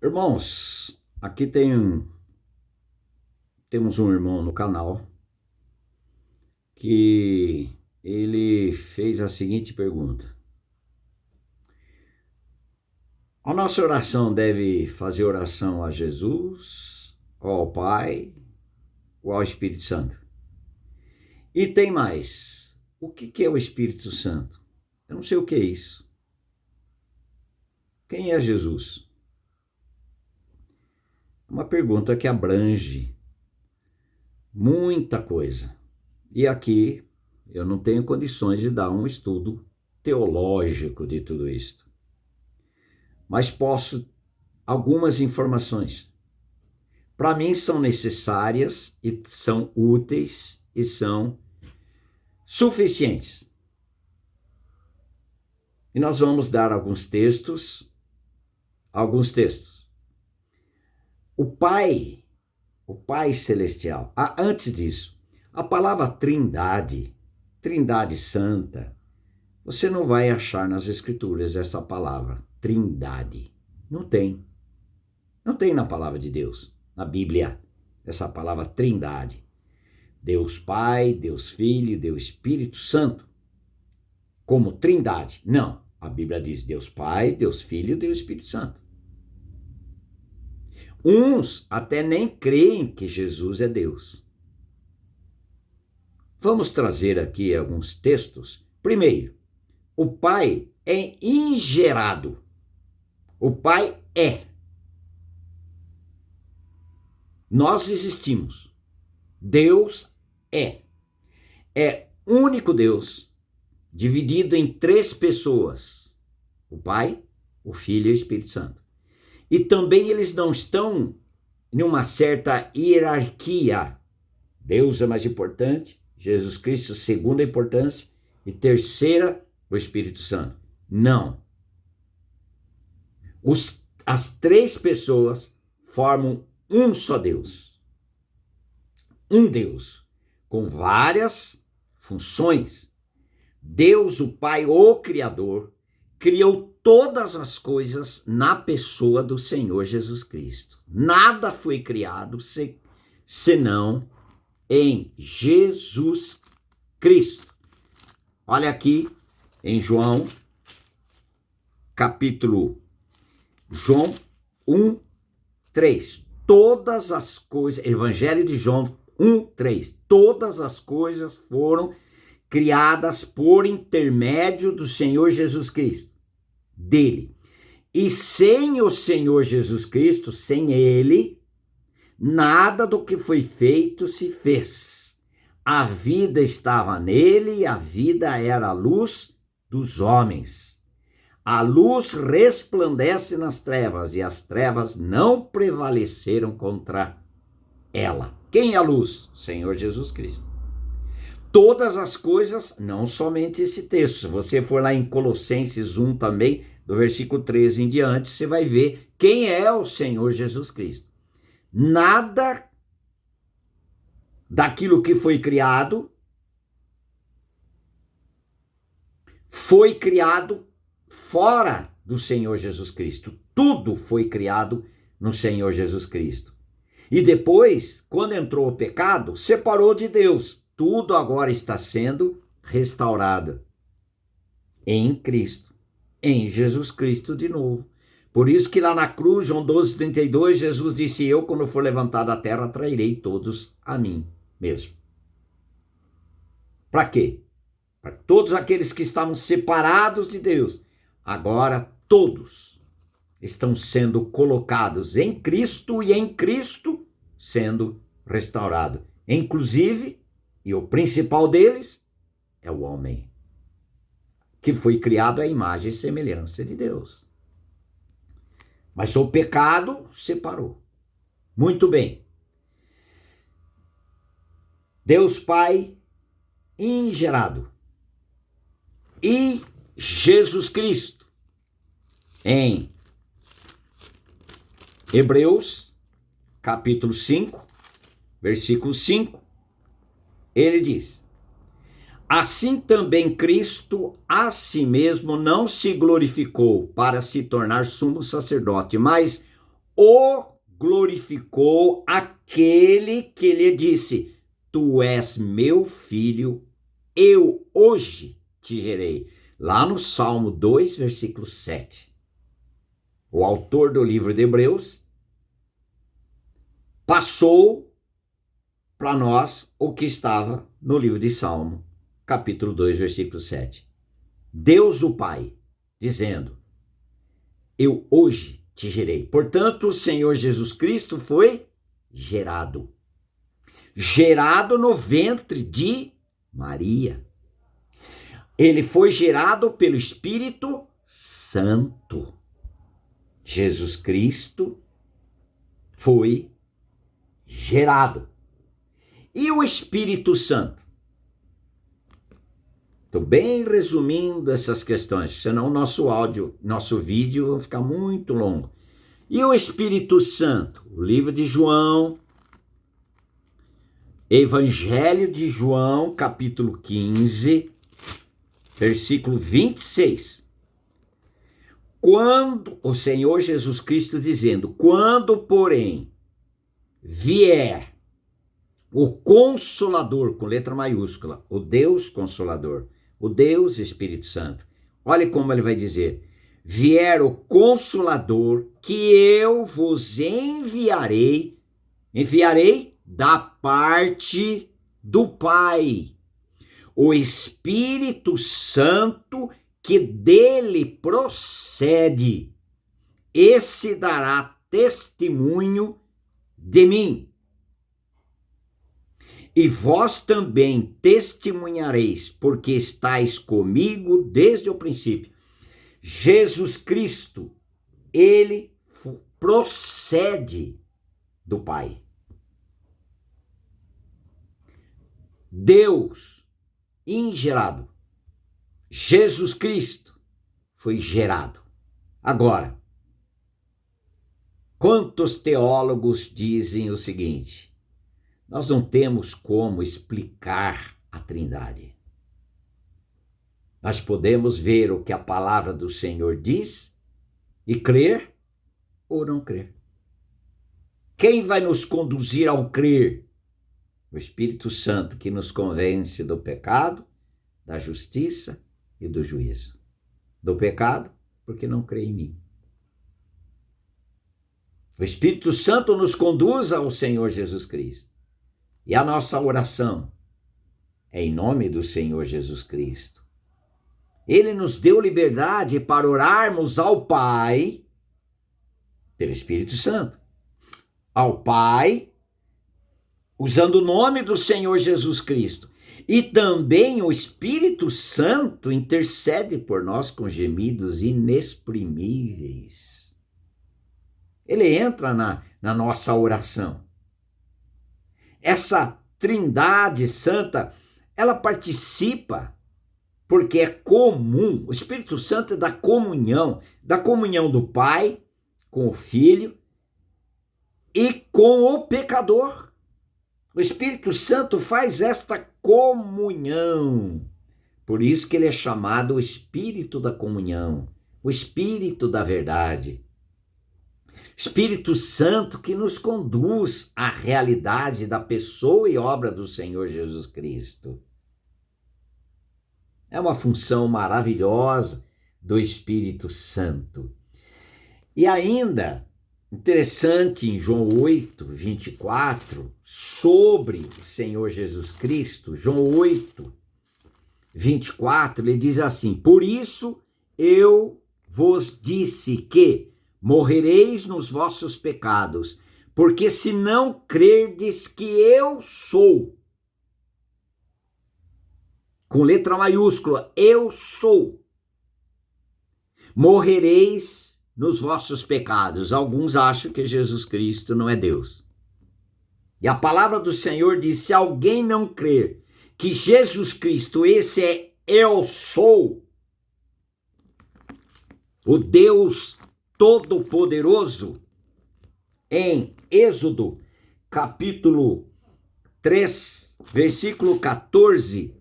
Irmãos, aqui temos um irmão no canal que ele fez a seguinte pergunta: a nossa oração deve fazer oração a Jesus, ou ao Pai, ou ao Espírito Santo? E tem mais: o que é o Espírito Santo? Eu não sei o que é isso. Quem é Jesus? Uma pergunta que abrange muita coisa. E aqui eu não tenho condições de dar um estudo teológico de tudo isso, mas posso algumas informações. Para mim são necessárias e são úteis e são suficientes. E nós vamos dar alguns textos. O Pai Celestial. Antes disso, a palavra Trindade Santa, você não vai achar nas Escrituras essa palavra, Trindade. Não tem. Não tem na palavra de Deus, na Bíblia, essa palavra Trindade. Deus Pai, Deus Filho, Deus Espírito Santo, como Trindade. Não. A Bíblia diz Deus Pai, Deus Filho, Deus Espírito Santo. Uns até nem creem que Jesus é Deus. Vamos trazer aqui alguns textos. Primeiro, o Pai é ingerado. O Pai é. Nós existimos. Deus é. É único Deus, dividido em 3 pessoas: o Pai, o Filho e o Espírito Santo. E também eles não estão em uma certa hierarquia. Deus é mais importante, Jesus Cristo segunda importância e terceira o Espírito Santo. Não. As 3 pessoas formam um só Deus. Um Deus com várias funções. Deus, o Pai, o Criador, criou todas as coisas na pessoa do Senhor Jesus Cristo. Nada foi criado senão em Jesus Cristo. Olha aqui em João 1:3. Todas as coisas, Evangelho de João 1:3. Todas as coisas foram criadas por intermédio do Senhor Jesus Cristo, dele. E sem o Senhor Jesus Cristo, sem ele, nada do que foi feito se fez. A vida estava nele e a vida era a luz dos homens. A luz resplandece nas trevas e as trevas não prevaleceram contra ela. Quem é a luz? Senhor Jesus Cristo. Todas as coisas, não somente esse texto. Se você for lá em Colossenses 1 também, do versículo 13 em diante, você vai ver quem é o Senhor Jesus Cristo. Nada daquilo que foi criado fora do Senhor Jesus Cristo. Tudo foi criado no Senhor Jesus Cristo. E depois, quando entrou o pecado, separou de Deus. Tudo agora está sendo restaurado em Cristo, em Jesus Cristo de novo. Por isso que lá na cruz, João 12:32, Jesus disse: eu, quando for levantado da terra, atrairei todos a mim mesmo. Para quê? Para todos aqueles que estavam separados de Deus. Agora todos estão sendo colocados em Cristo e em Cristo sendo restaurado. Inclusive, e o principal deles é o homem, que foi criado à imagem e semelhança de Deus. Mas o pecado separou. Muito bem. Deus Pai ingerado. E Jesus Cristo. Em Hebreus, capítulo 5, versículo 5, ele diz: assim também Cristo a si mesmo não se glorificou para se tornar sumo sacerdote, mas o glorificou aquele que lhe disse: tu és meu filho, eu hoje te gerei. Lá no Salmo 2, versículo 7. O autor do livro de Hebreus passou para nós o que estava no livro de Salmo, capítulo 2, versículo 7. Deus o Pai, dizendo: eu hoje te gerei. Portanto, o Senhor Jesus Cristo foi gerado. Gerado no ventre de Maria. Ele foi gerado pelo Espírito Santo. Jesus Cristo foi gerado. E o Espírito Santo? Estou bem resumindo essas questões, senão nosso vídeo vai ficar muito longo. E o Espírito Santo? O livro de João, Evangelho de João, capítulo 15, versículo 26. Quando o Senhor Jesus Cristo dizendo: quando, porém, vier o Consolador, com letra maiúscula, o Deus Consolador, o Deus Espírito Santo. Olha como ele vai dizer: vier o Consolador, que eu vos enviarei da parte do Pai, o Espírito Santo que dele procede, esse dará testemunho de mim. E vós também testemunhareis, porque estáis comigo desde o princípio. Jesus Cristo, ele procede do Pai. Deus ingerado. Jesus Cristo foi gerado. Agora, quantos teólogos dizem o seguinte: nós não temos como explicar a Trindade. Nós podemos ver o que a palavra do Senhor diz e crer ou não crer. Quem vai nos conduzir ao crer? O Espírito Santo, que nos convence do pecado, da justiça e do juízo. Do pecado, porque não crê em mim. O Espírito Santo nos conduz ao Senhor Jesus Cristo. E a nossa oração é em nome do Senhor Jesus Cristo. Ele nos deu liberdade para orarmos ao Pai pelo Espírito Santo. Ao Pai, usando o nome do Senhor Jesus Cristo. E também o Espírito Santo intercede por nós com gemidos inexprimíveis. Ele entra na nossa oração. Essa Trindade Santa, ela participa, porque é comum. O Espírito Santo é da comunhão do Pai com o Filho e com o pecador. O Espírito Santo faz esta comunhão. Por isso que ele é chamado o Espírito da comunhão, o Espírito da verdade. Espírito Santo que nos conduz à realidade da pessoa e obra do Senhor Jesus Cristo. É uma função maravilhosa do Espírito Santo. E ainda, interessante, em João 8, 24, sobre o Senhor Jesus Cristo, João 8, 24, ele diz assim: por isso eu vos disse que morrereis nos vossos pecados, porque se não crerdes que eu sou, com letra maiúscula, eu sou, morrereis nos vossos pecados. Alguns acham que Jesus Cristo não é Deus. E a palavra do Senhor diz: se alguém não crer que Jesus Cristo, esse é eu sou, o Deus Todo-Poderoso, em Êxodo, capítulo 3, versículo 14,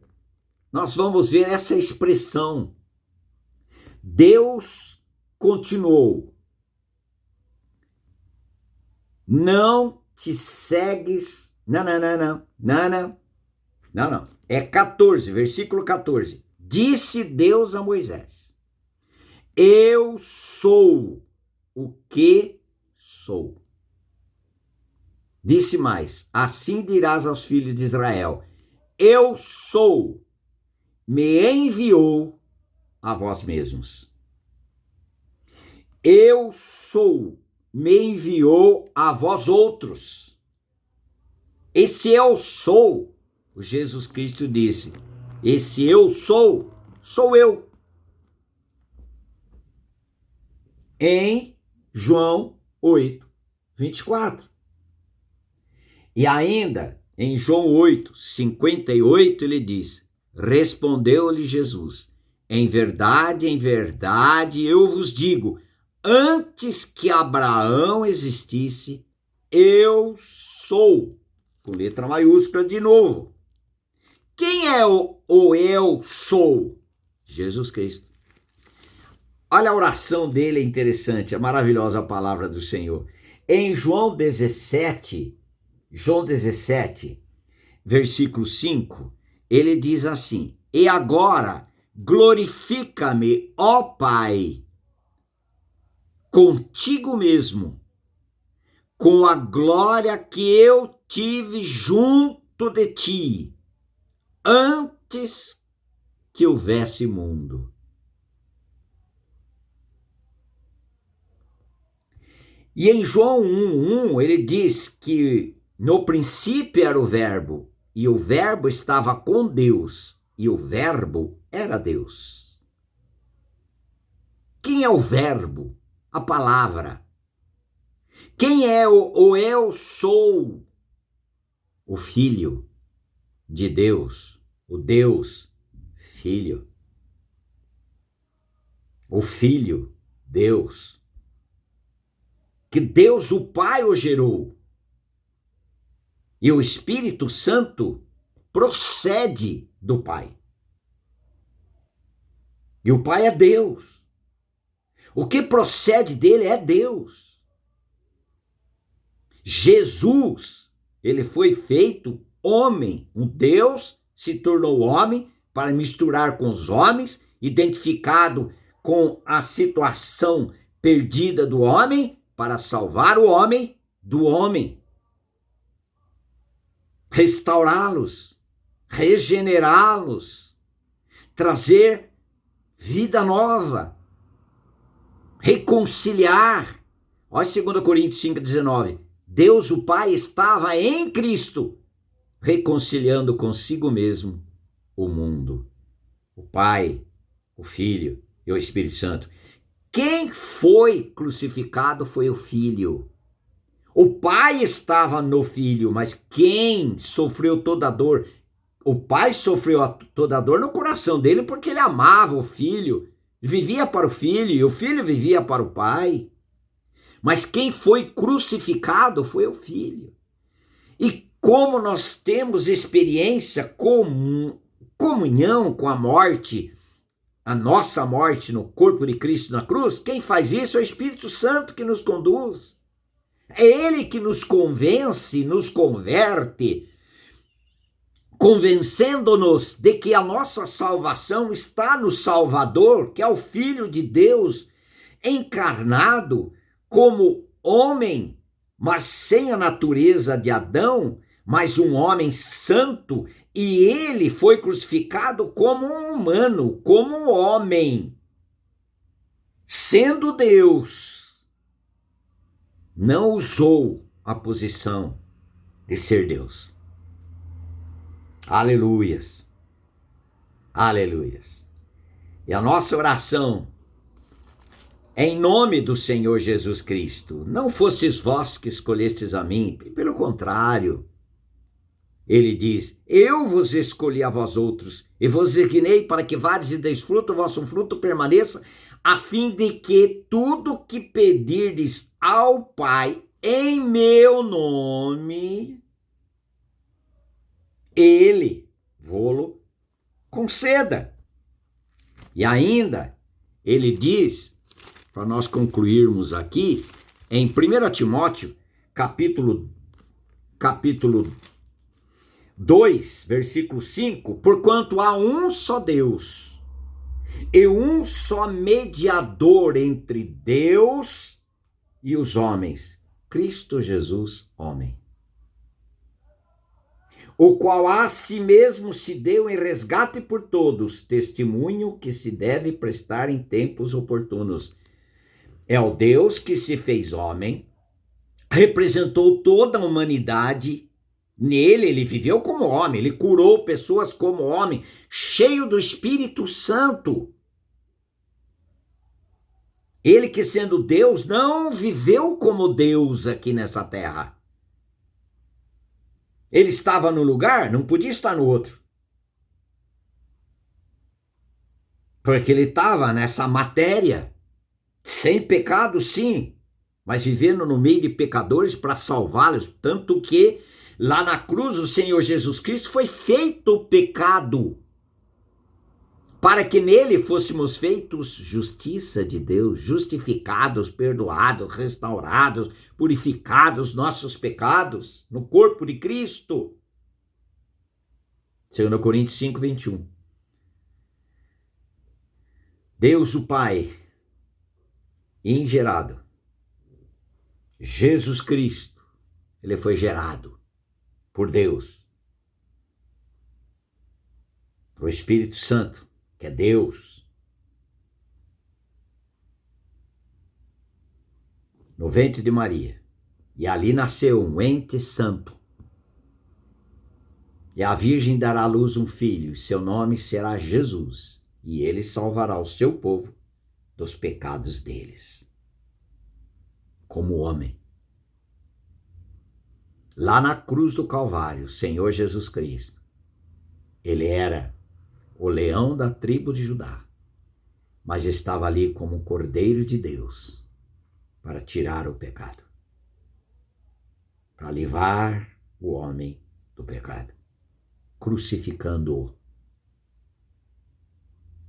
nós vamos ver essa expressão. Deus continuou: não te segues. Não, não, não, não, não, não, não, não. É 14, versículo 14. Disse Deus a Moisés: eu sou o que sou. Disse mais: assim dirás aos filhos de Israel: eu sou, me enviou a vós mesmos. Eu sou, me enviou a vós outros. Esse eu sou, o Jesus Cristo disse, esse eu sou, sou eu. Em João 8, 24. E ainda, em João 8, 58, ele diz: respondeu-lhe Jesus: em verdade, eu vos digo, antes que Abraão existisse, eu sou. Com letra maiúscula de novo. Quem é o eu sou? Jesus Cristo. Olha a oração dele, é interessante, é maravilhosa a palavra do Senhor. Em João 17, versículo 5, ele diz assim: e agora glorifica-me, ó Pai, contigo mesmo, com a glória que eu tive junto de ti, antes que houvesse mundo. E em João 1:1, ele diz que no princípio era o verbo, e o verbo estava com Deus, e o verbo era Deus. Quem é o verbo? A palavra. Quem é o eu sou? O Filho de Deus, o Deus Filho. O Filho, Deus. Que Deus o Pai o gerou. E o Espírito Santo procede do Pai. E o Pai é Deus. O que procede dele é Deus. Jesus, ele foi feito homem. Um Deus se tornou homem para misturar com os homens, identificado com a situação perdida do homem, para salvar o homem do homem. Restaurá-los, regenerá-los, trazer vida nova, reconciliar. Olha 2 Coríntios 5,19. Deus o Pai estava em Cristo, reconciliando consigo mesmo o mundo. O Pai, o Filho e o Espírito Santo. Quem foi crucificado foi o Filho. O Pai estava no Filho, mas quem sofreu toda a dor? O Pai sofreu toda a dor no coração dele porque ele amava o Filho, vivia para o Filho e o Filho vivia para o Pai. Mas quem foi crucificado foi o Filho. E como nós temos experiência, comunhão com a morte, a nossa morte no corpo de Cristo na cruz, quem faz isso é o Espírito Santo que nos conduz. É ele que nos convence, nos converte, convencendo-nos de que a nossa salvação está no Salvador, que é o Filho de Deus, encarnado como homem, mas sem a natureza de Adão, mas um homem santo, e ele foi crucificado como um humano, como um homem, sendo Deus. Não usou a posição de ser Deus. Aleluias. Aleluias. E a nossa oração é em nome do Senhor Jesus Cristo. Não fostes vós que escolhestes a mim, pelo contrário. Ele diz: eu vos escolhi a vós outros, e vos designei para que vades e deis fruto, o vosso fruto permaneça, a fim de que tudo que pedirdes ao Pai em meu nome, ele vô-lo conceda. E ainda, ele diz, para nós concluirmos aqui, em 1 Timóteo, capítulo 2, versículo 5, porquanto há um só Deus e um só mediador entre Deus e os homens, Cristo Jesus, homem, o qual a si mesmo se deu em resgate por todos, testemunho que se deve prestar em tempos oportunos. É o Deus que se fez homem, representou toda a humanidade. Nele, ele viveu como homem, ele curou pessoas como homem, cheio do Espírito Santo. Ele que, sendo Deus, não viveu como Deus aqui nessa terra. Ele estava num lugar, não podia estar no outro. Porque ele estava nessa matéria, sem pecado, sim, mas vivendo no meio de pecadores para salvá-los. Tanto que lá na cruz o Senhor Jesus Cristo foi feito pecado, para que nele fôssemos feitos justiça de Deus, justificados, perdoados, restaurados, purificados nossos pecados no corpo de Cristo. 2 Coríntios 5, 21. Deus o Pai, ingerado. Jesus Cristo, ele foi gerado por Deus. O Espírito Santo, que é Deus, no ventre de Maria. E ali nasceu um ente santo. E a Virgem dará à luz um filho, e seu nome será Jesus. E ele salvará o seu povo dos pecados deles. Como homem. Lá na cruz do Calvário, o Senhor Jesus Cristo, ele era o leão da tribo de Judá, mas estava ali como Cordeiro de Deus para tirar o pecado, para livrar o homem do pecado, crucificando-o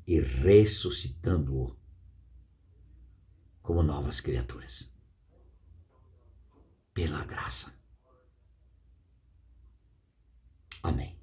e ressuscitando-o como novas criaturas, pela graça. Amém.